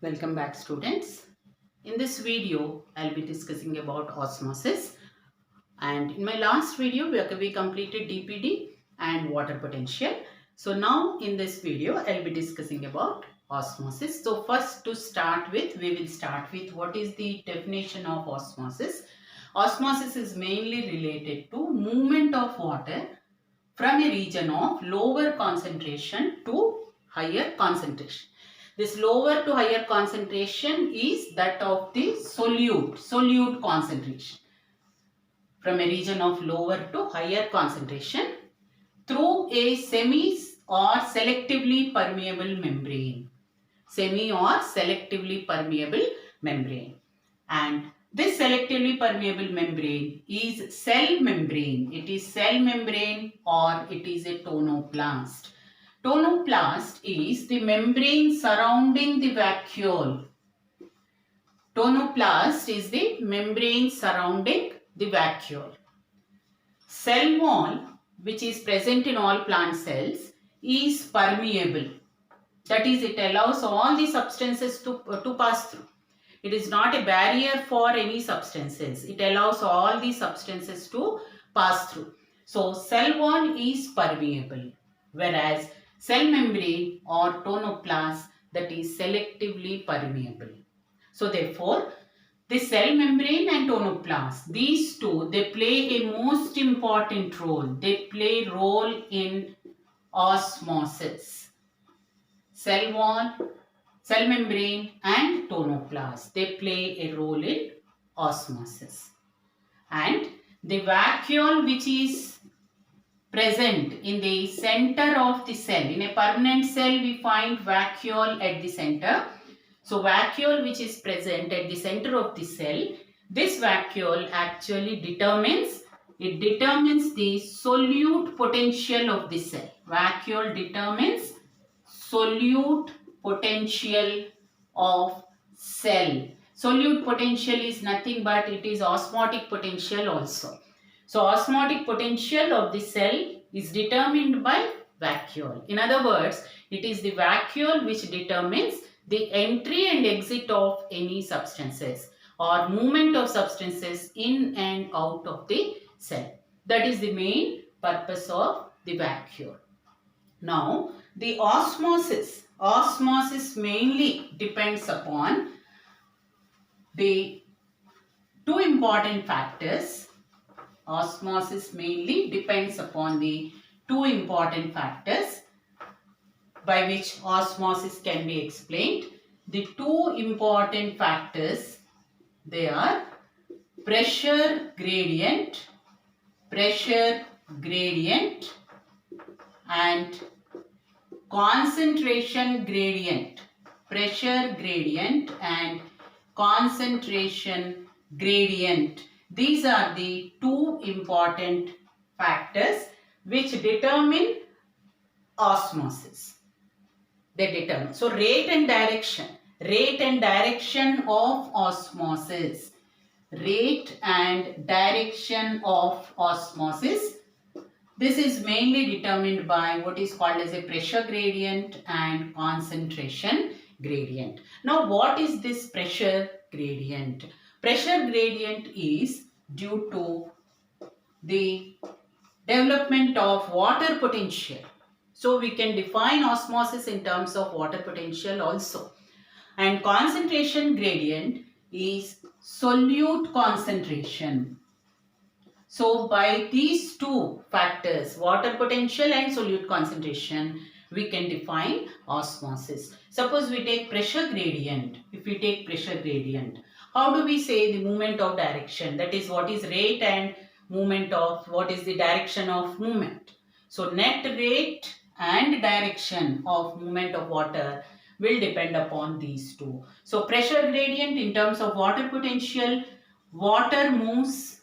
Welcome back, students. In this video, I'll be discussing about osmosis. And in my last video, we completed DPD and water potential. So now in this video, I'll be discussing about osmosis. So first to start with, we will start with what is the definition of osmosis. Osmosis is mainly related to movement of water from a region of lower concentration to higher concentration. This lower to higher concentration is that of the solute concentration. From a region of lower to higher concentration through a semi or selectively permeable membrane. Semi or selectively permeable membrane. And this selectively permeable membrane is cell membrane. It is cell membrane or it is a tonoplast. Tonoplast is the membrane surrounding the vacuole. Tonoplast is the membrane surrounding the vacuole. Cell wall, which is present in all plant cells, is permeable. That is, it allows all the substances to pass through. It is not a barrier for any substances. It allows all the substances to pass through. So, cell wall is permeable, whereas cell membrane or tonoplast, that is selectively permeable. So, therefore, the cell membrane and tonoplast, these two, they play a most important role. They play role in osmosis. Cell wall, cell membrane and tonoplast, they play a role in osmosis. And the vacuole which is present in the center of the cell, in a permanent cell we find vacuole at the center. So vacuole which is present at the center of the cell, this vacuole actually determines the solute potential of the cell. Vacuole determines solute potential of cell. Solute potential is nothing but it is osmotic potential also. So osmotic potential of the cell is determined by vacuole. In other words, it is the vacuole which determines the entry and exit of any substances or movement of substances in and out of the cell. That is the main purpose of the vacuole. Now, the osmosis mainly depends upon the two important factors. Osmosis mainly depends upon the two important factors by which osmosis can be explained. The two important factors, they are pressure gradient and concentration gradient. Pressure gradient and concentration gradient. These are the two important factors which determine osmosis. They determine. So rate and direction of osmosis. Rate and direction of osmosis. This is mainly determined by what is called as a pressure gradient and concentration gradient. Now, what is this pressure gradient? Pressure gradient is due to the development of water potential. So, we can define osmosis in terms of water potential also. And concentration gradient is solute concentration. So, by these two factors, water potential and solute concentration, we can define osmosis. Suppose we take pressure gradient. If we take pressure gradient, how do we say the movement of direction? That is, what is rate and movement of, what is the direction of movement? So, net rate and direction of movement of water will depend upon these two. So, pressure gradient in terms of water potential, water moves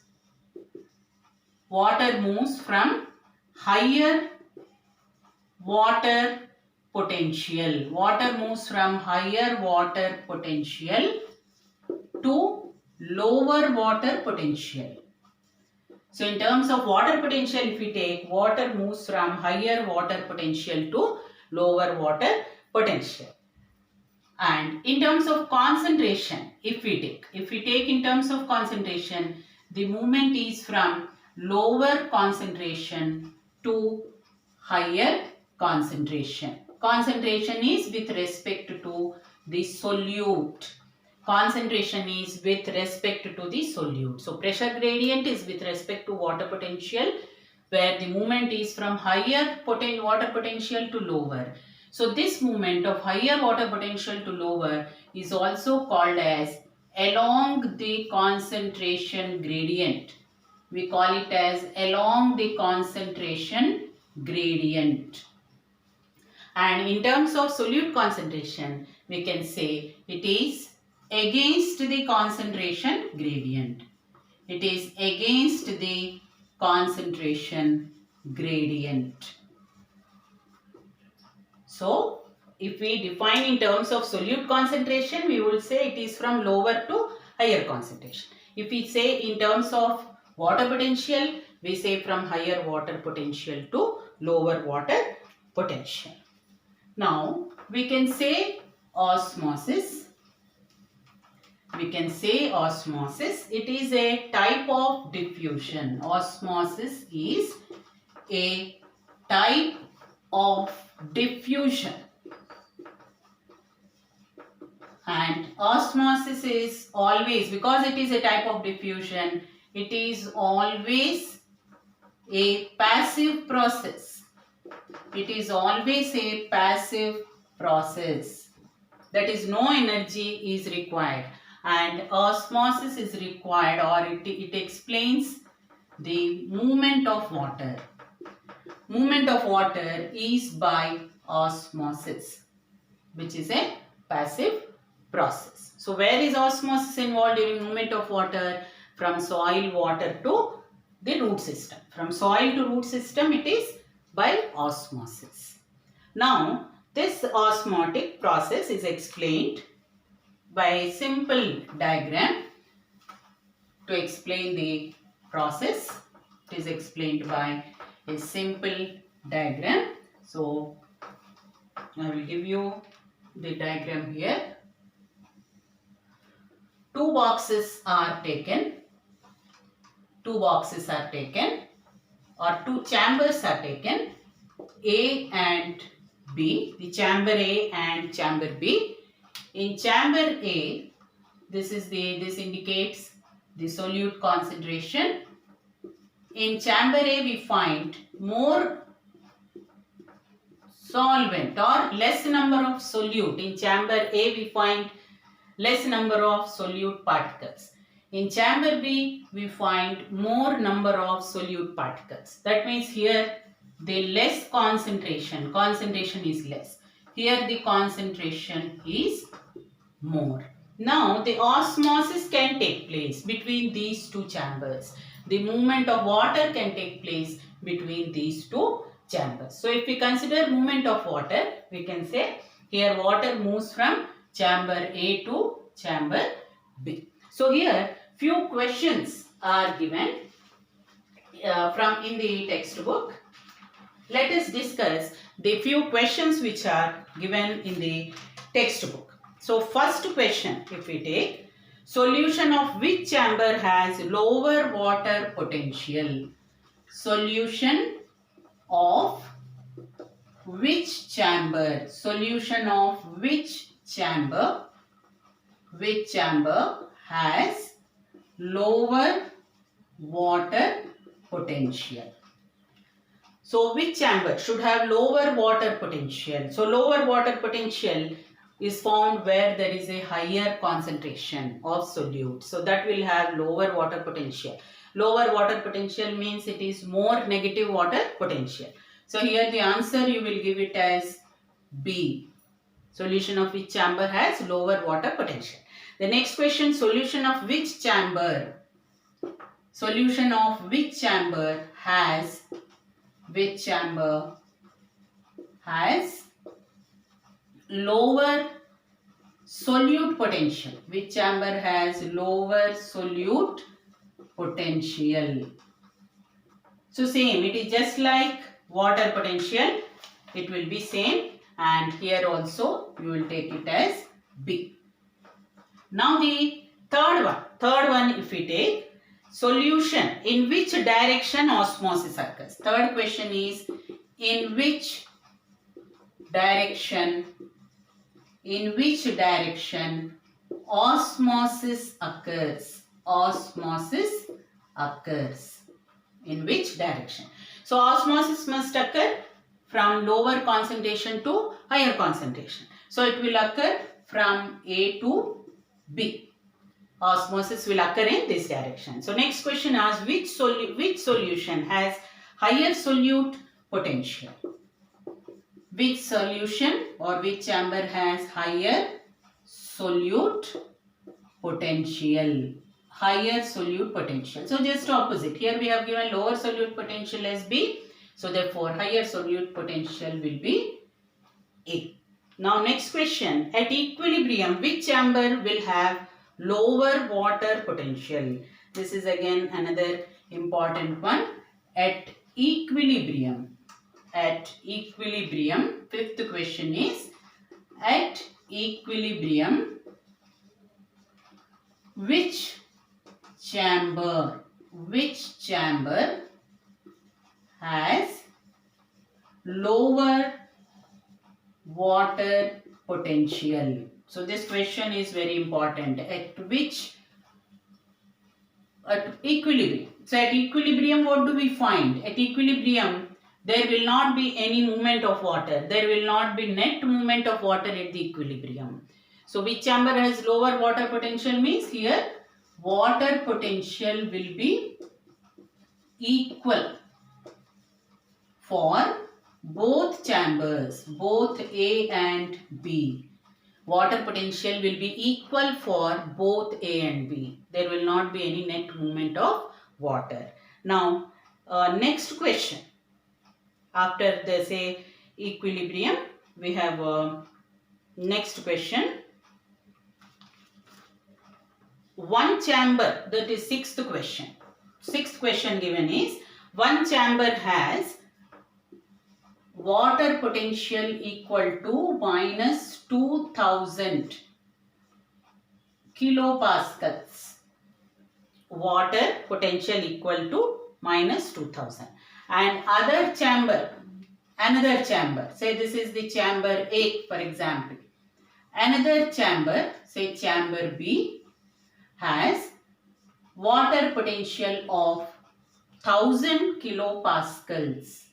from higher water potential. Water moves from higher water potential to lower water potential. So, in terms of water potential, if we take, water moves from higher water potential to lower water potential. And in terms of concentration, if we take in terms of concentration, the movement is from lower concentration to higher concentration. Concentration is with respect to the solute. Concentration is with respect to the solute. So pressure gradient is with respect to water potential, where the movement is from higher water potential to lower. So this movement of higher water potential to lower is also called as along the concentration gradient. We call it as along the concentration gradient. And in terms of solute concentration, we can say it is against the concentration gradient. It is against the concentration gradient. So, if we define in terms of solute concentration, we will say it is from lower to higher concentration. If we say in terms of water potential, we say from higher water potential to lower water potential. Now, we can say osmosis. We can say osmosis. It is a type of diffusion. Osmosis is a type of diffusion. And osmosis is always, because it is a type of diffusion, it is always a passive process. It is always a passive process. That is, no energy is required. And osmosis is required, or it explains the movement of water. Movement of water is by osmosis, which is a passive process. So where is osmosis involved during movement of water? From soil water to the root system. From soil to root system, it is by osmosis. Now, this osmotic process is explained by a simple diagram. To explain the process, it is explained by a simple diagram. So, I will give you the diagram here. Two boxes are taken, or two chambers are taken, A and B, the chamber A and chamber B. In chamber A, this indicates the solute concentration. In chamber A, we find more solvent or less number of solute. In chamber A, we find less number of solute particles. In chamber B, we find more number of solute particles. That means here the less concentration is less. Here the concentration is more. Now the osmosis can take place between these two chambers. The movement of water can take place between these two chambers. So if we consider movement of water, we can say here water moves from chamber A to chamber B. So here few questions are given from in the textbook. Let us discuss the few questions which are given in the textbook. So first question, if we take, solution of which chamber has lower water potential? Solution of which chamber? Solution of which chamber has lower water potential? So which chamber should have lower water potential? So lower water potential is found where there is a higher concentration of solute. So that will have lower water potential. Lower water potential means it is more negative water potential. So here the answer you will give it as B. Solution of which chamber has lower water potential. The next question, solution of which chamber? Solution of which chamber has lower solute potential? Which chamber has lower solute potential? So same, it is just like water potential, it will be same, and here also you will take it as B. Now the third one if we take solution, in which direction osmosis occurs? Third question is in which direction osmosis occurs? Osmosis occurs. In which direction? So osmosis must occur from lower concentration to higher concentration. So it will occur from A to B. Osmosis will occur in this direction. So next question asks which solution has higher solute potential? Which solution or which chamber has higher solute potential? Higher solute potential. So just opposite. Here we have given lower solute potential as B. So therefore higher solute potential will be A. Now next question. At equilibrium, which chamber will have lower water potential? This is again another important one. At equilibrium, fifth question is at equilibrium, which chamber has lower water potential? So this question is very important. At equilibrium. So at equilibrium, what do we find? At equilibrium, there will not be any movement of water. There will not be net movement of water at the equilibrium. So which chamber has lower water potential means here water potential will be equal for both chambers, both A and B. Water potential will be equal for both A and B. There will not be any net movement of water. Now, next question. After the say equilibrium, we have next question. One chamber, that is sixth question. Sixth question given is one chamber has water potential equal to minus 2000 kilopascals. Water potential equal to minus 2000. And another chamber, say this is the chamber A for example. Another chamber, say chamber B, has water potential of 1000 kilopascals.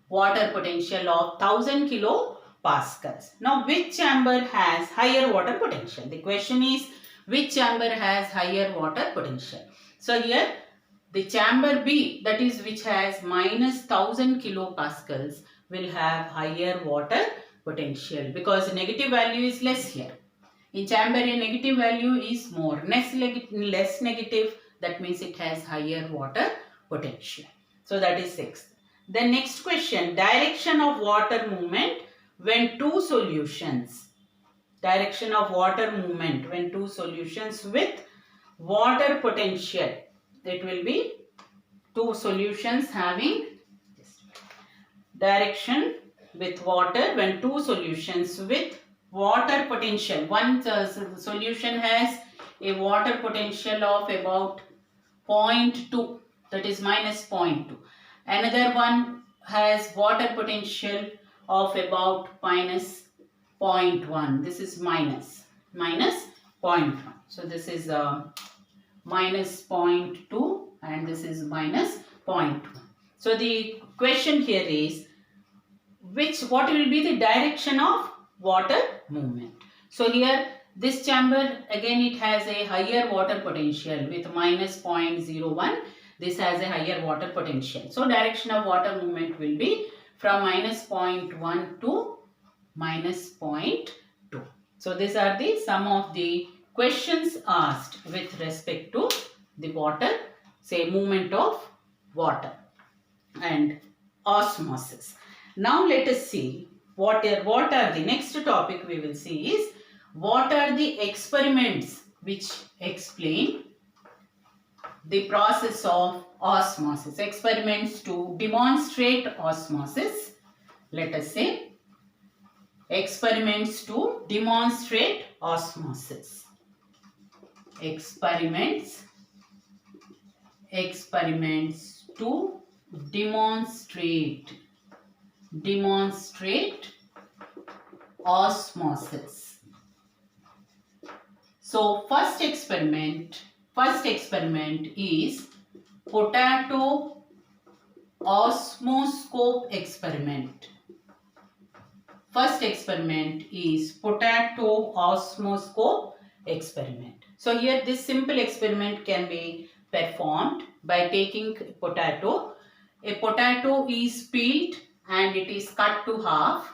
Water potential of 1000 kilopascals. Now which chamber has higher water potential? The question is which chamber has higher water potential? So here the chamber B, that is which has minus 1000 kilopascals, will have higher water potential because negative value is less here. In chamber A, negative value is more, less negative, that means it has higher water potential. So that is sixth. The next question, direction of water movement when two solutions. Direction of water movement when two solutions with water potential. It will be two solutions having direction with water when two solutions with water potential. One solution has a water potential of about 0.2, that is minus 0.2. Another one has water potential of about minus 0.1. This is minus 0.1. So this is minus 0.2 and this is minus 0.1. So the question here is what will be the direction of water movement? So here this chamber again it has a higher water potential with minus 0.01. This has a higher water potential. So direction of water movement will be from minus 0.1 to minus 0.2. So these are the some of the questions asked with respect to the water, say movement of water and osmosis. Now let us see what are the next topic we will see is what are the experiments which explain the process of osmosis. Experiments to demonstrate osmosis. Let us say experiments to demonstrate osmosis. Experiments to demonstrate osmosis. So first experiment is potato Osmoscope experiment. First experiment is potato Osmoscope experiment. So here this simple experiment can be performed by taking potato. A potato is peeled and it is cut to half,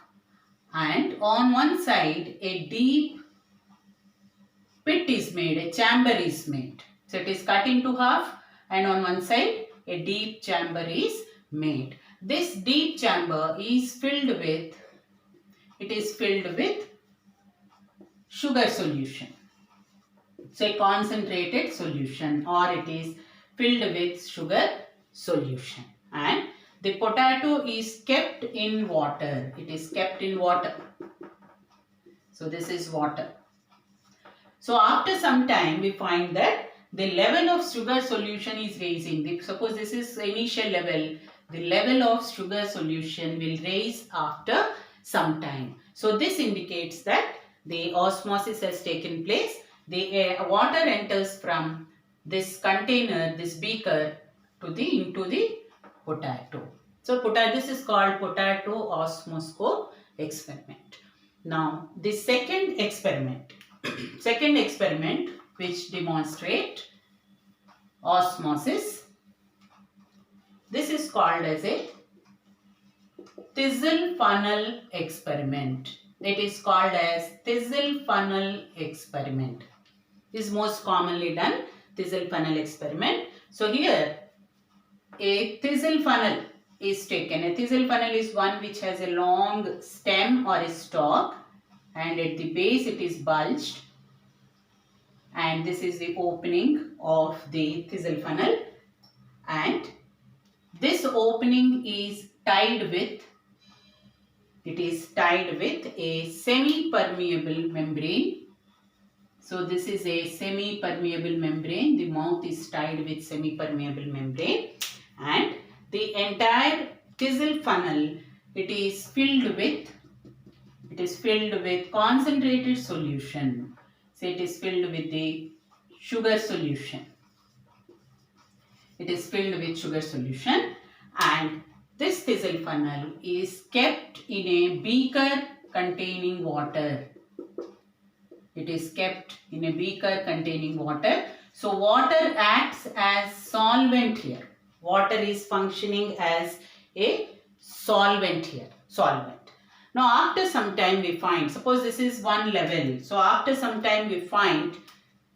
and on one side a deep pit is made, a chamber is made. So it is cut into half and on one side a deep chamber is made. This deep chamber is filled with sugar solution. It's a concentrated solution, or it is filled with sugar solution, and the potato is kept in water. It is kept in water. So this is water. So after some time we find that the level of sugar solution is raising. Suppose this is initial level. The level of sugar solution will raise after some time. So this indicates that the osmosis has taken place. The water enters from this container, this beaker, into the potato. So this is called potato osmoscope experiment. Now the second experiment which demonstrate osmosis, this is called as a thistle funnel experiment. It is called as thistle funnel experiment. This is most commonly done, thistle funnel experiment. So here a thistle funnel is taken. A thistle funnel is one which has a long stem or a stalk, and at the base it is bulged, and this is the opening of the thistle funnel, and this opening is tied with a semi-permeable membrane. So this is a semi-permeable membrane. The mouth is tied with semi-permeable membrane, and the entire thistle funnel, it is filled with concentrated solution. So it is filled with the sugar solution. It is filled with sugar solution, and this thistle funnel is kept in a beaker containing water. It is kept in a beaker containing water. So water acts as solvent here. Water is functioning as a solvent here. Now after some time we find, suppose this is one level. So after some time we find,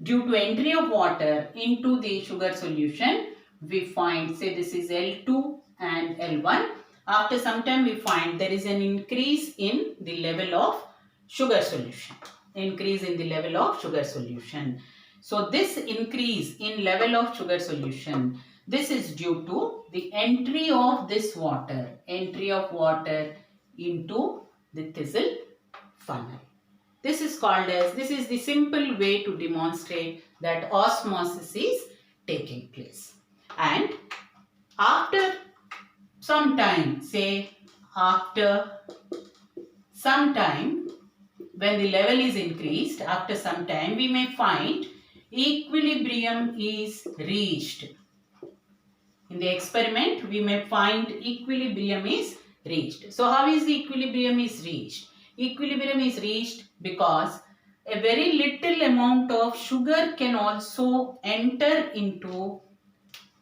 due to entry of water into the sugar solution, we find, say this is L2 and L1. After some time we find there is an increase in the level of sugar solution. So this increase in level of sugar solution, this is due to the entry of water into the thistle funnel. This is the simple way to demonstrate that osmosis is taking place. And after some time, when the level is increased, after some time we may find equilibrium is reached. In the experiment, we may find equilibrium is reached. So how is the equilibrium is reached? Equilibrium is reached because a very little amount of sugar can also enter into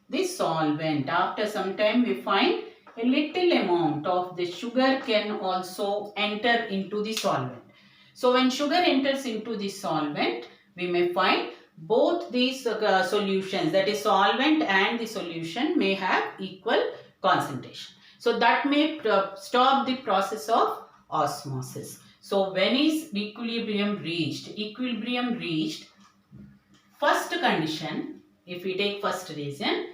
the solvent. After some time we find a little amount of the sugar can also enter into the solvent. So when sugar enters into the solvent, we may find both these solutions, that is solvent and the solution, may have equal concentration. So that may stop the process of osmosis. So when is equilibrium reached? Equilibrium reached, first condition, if we take first reason,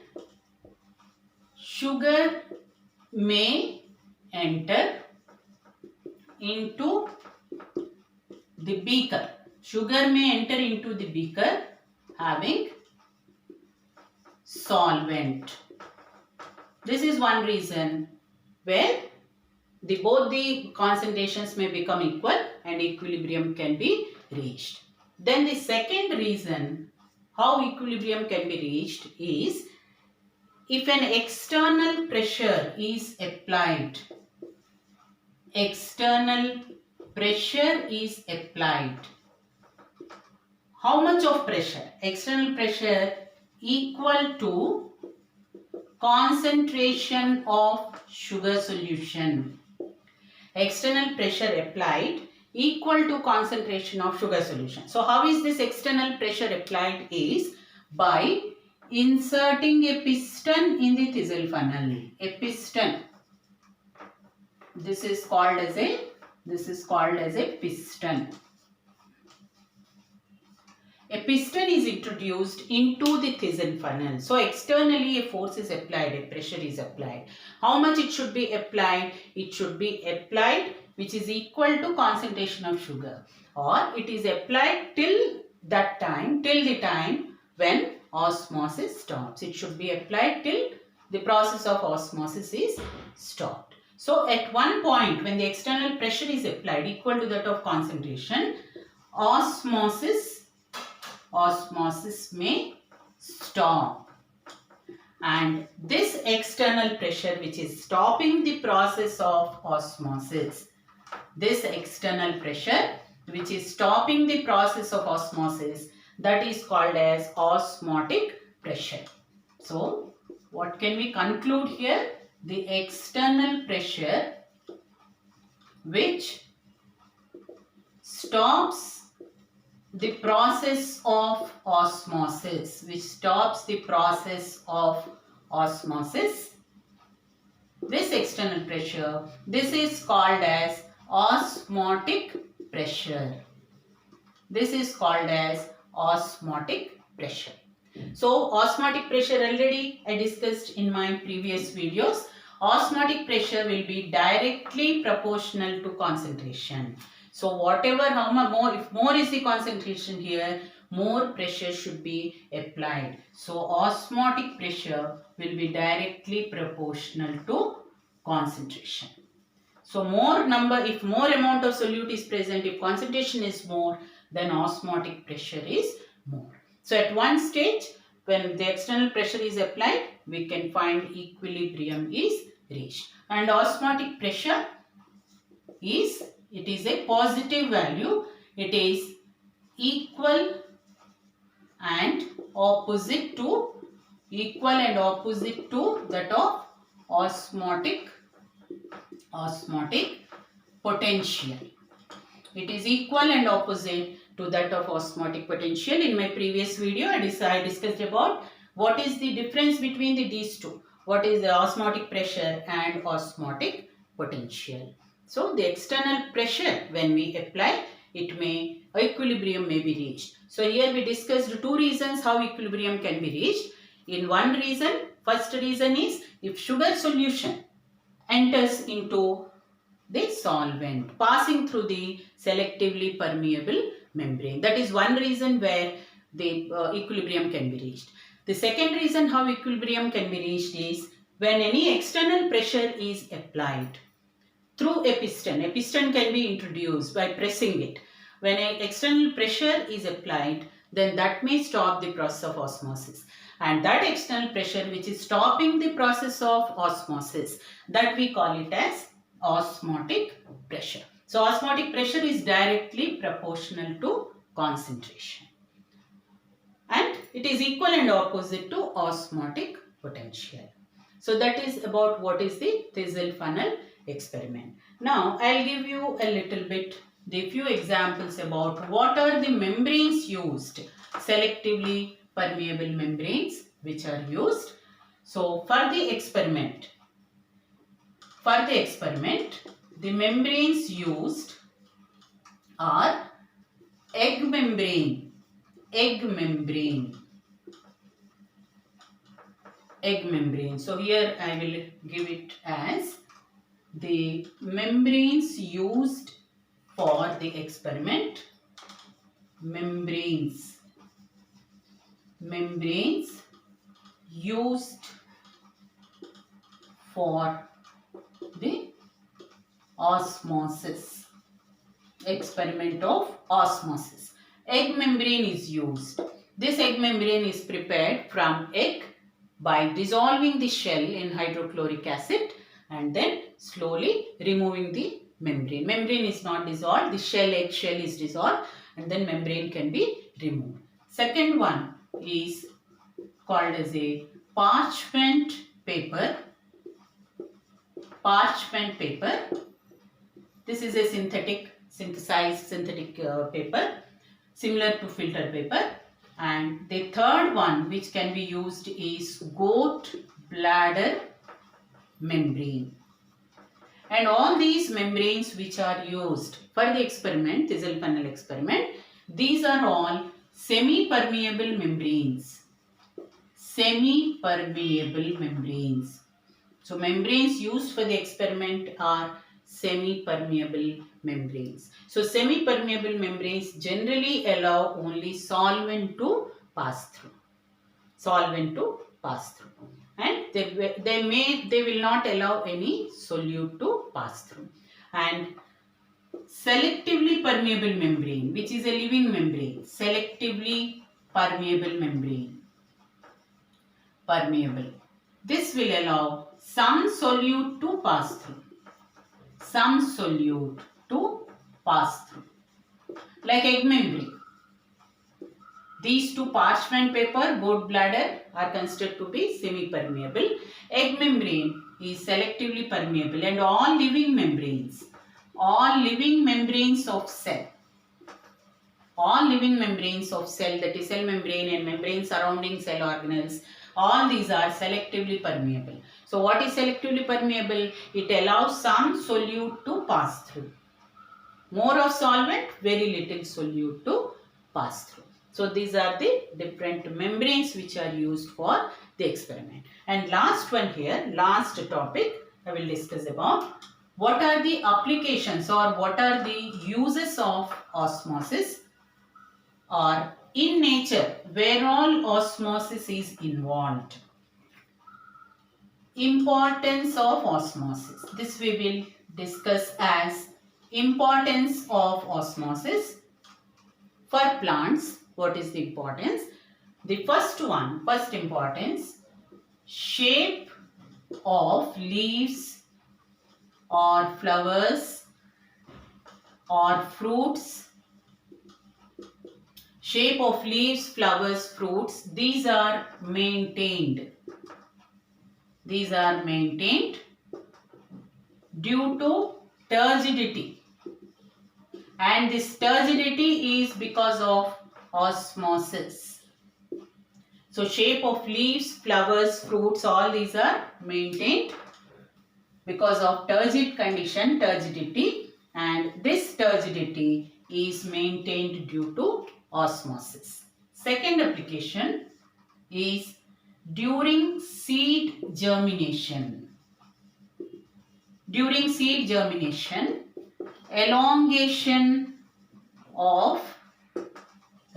sugar may enter into the beaker. Sugar may enter into the beaker having solvent. This is one reason where both the concentrations may become equal and equilibrium can be reached. Then the second reason how equilibrium can be reached is if an external pressure is applied. External pressure is applied. How much of pressure? External pressure equal to concentration of sugar solution. External pressure applied equal to concentration of sugar solution. So how is this external pressure applied is by inserting a piston in the thistle funnel. A piston. This is called as a piston. A piston is introduced into the thistle funnel. So externally a force is applied, a pressure is applied. How much it should be applied? It should be applied which is equal to concentration of sugar, or it is applied till the time when osmosis stops. It should be applied till the process of osmosis is stopped. So at one point when the external pressure is applied equal to that of concentration, osmosis may stop, and this external pressure which is stopping the process of osmosis, that is called as osmotic pressure. So what can we conclude here? The external pressure which stops the process of osmosis, this external pressure, this is called as osmotic pressure. So osmotic pressure already I discussed in my previous videos. Osmotic pressure will be directly proportional to concentration. So whatever, if more is the concentration here, more pressure should be applied. So osmotic pressure will be directly proportional to concentration. So if more amount of solute is present, if concentration is more, then osmotic pressure is more. So at one stage, when the external pressure is applied, we can find equilibrium is reached. And osmotic pressure is a positive value. It is equal and opposite to that of osmotic potential. It is equal and opposite to that of osmotic potential. In my previous video, I discussed about what is the difference between these two. What is the osmotic pressure and osmotic potential. So the external pressure when we apply, equilibrium may be reached. So here we discussed two reasons how equilibrium can be reached. First reason is if sugar solution enters into the solvent passing through the selectively permeable membrane. That is one reason where the equilibrium can be reached. The second reason how equilibrium can be reached is when any external pressure is applied through a piston. A piston can be introduced by pressing it. When an external pressure is applied, then that may stop the process of osmosis. And that external pressure which is stopping the process of osmosis, that we call it as osmotic pressure. So osmotic pressure is directly proportional to concentration. And it is equal and opposite to osmotic potential. So that is about what is the thistle funnel experiment. Now I'll give you a little bit the few examples about what are the membranes used, selectively permeable membranes which are used. So for the experiment, the membranes used are egg membrane. So here I will give it as the membranes used for the experiment. Membranes used for the osmosis, experiment of osmosis. Egg membrane is used. This egg membrane is prepared from egg by dissolving the shell in hydrochloric acid and then slowly removing the membrane. Membrane is not dissolved, the egg shell is dissolved and then membrane can be removed. Second one is called as a parchment paper. Parchment paper. This is a synthesized synthetic paper, similar to filter paper. And the third one which can be used is goat bladder membrane. And all these membranes which are used for the experiment, thistle funnel experiment, these are all semi-permeable membranes. Semi-permeable membranes. So membranes used for the experiment are semi-permeable membranes. So semi-permeable membranes generally allow only solvent to pass through. Solvent to pass through. And they will not allow any solute to pass through. And selectively permeable membrane, which is a living membrane. Selectively permeable membrane. Permeable. This will allow some solute to pass through. Some solute to pass through. Like egg membrane. These two, parchment paper, goat bladder, are considered to be semi-permeable. Egg membrane is selectively permeable, and all living membranes of cell, that is cell membrane and membrane surrounding cell organelles, all these are selectively permeable. So what is selectively permeable? It allows some solute to pass through. More of solvent, very little solute to pass through. So these are the different membranes which are used for the experiment. And last one here, last topic I will discuss about what are the applications or what are the uses of osmosis or in nature where all osmosis is involved. Importance of osmosis. This we will discuss as importance of osmosis for plants. What is the importance? The first importance, shape of leaves or flowers or fruits. Shape of leaves, flowers, fruits, these are maintained. These are maintained due to turgidity. And this turgidity is because of osmosis. So shape of leaves, flowers, fruits, all these are maintained because of turgid condition, turgidity, and this turgidity is maintained due to osmosis. Second application is during seed germination. During seed germination, elongation of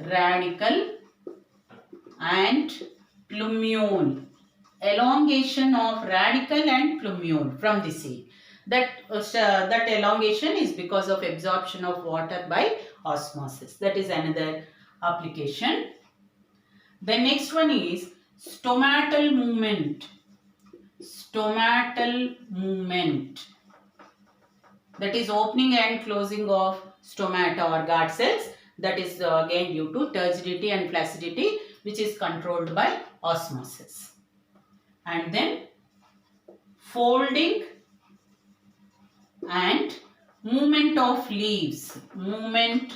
radicle and plumule. Elongation of radicle and plumule from the seed. That elongation is because of absorption of water by osmosis. That is another application. The next one is stomatal movement. Stomatal movement. That is opening and closing of stomata or guard cells. That is again due to turgidity and flaccidity, which is controlled by osmosis. And then folding and movement of leaves. Movement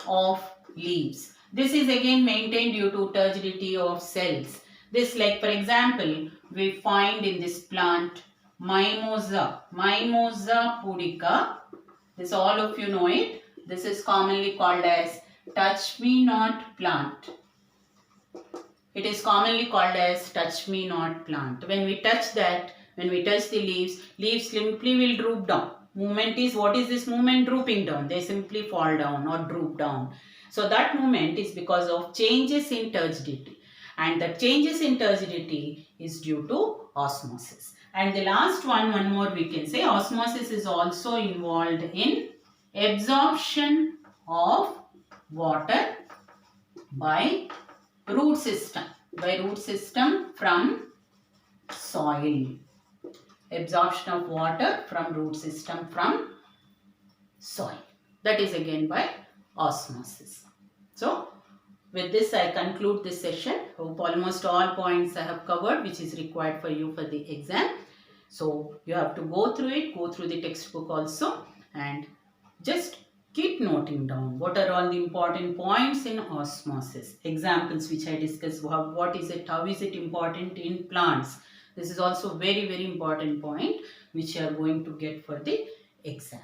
of leaves. This is again maintained due to turgidity of cells. This, like for example, we find in this plant mimosa. Mimosa pudica. This all of you know it. This is commonly called as touch me not plant. It is commonly called as touch me not plant. When we touch that, when we touch the leaves simply will droop down. movement is, what is this movement? Drooping down. They simply fall down or droop down. So that movement is because of changes in turgidity. And the changes in turgidity is due to osmosis. And the last one more we can say, osmosis is also involved in absorption of water by root system from soil. Absorption of water from root system from soil. That is again by osmosis. So, with this I conclude this session. Hope almost all points I have covered which is required for you for the exam. So, you have to go through it, go through the textbook also, and just keep noting down what are all the important points in osmosis. Examples which I discussed, what is it, how is it important in plants. This is also very important point which you are going to get for the exam.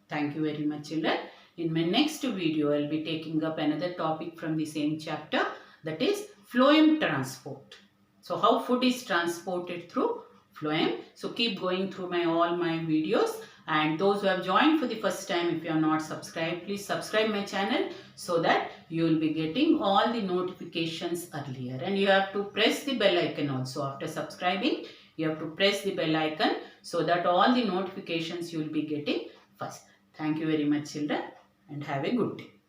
Thank you very much, children. In my next video, I will be taking up another topic from the same chapter, that is phloem transport. So, how food is transported through phloem. So, keep going through all my videos. And those who have joined for the first time, if you are not subscribed, please subscribe my channel so that you will be getting all the notifications earlier. And you have to press the bell icon also. After subscribing, you have to press the bell icon so that all the notifications you will be getting first. Thank you very much, children, and have a good day.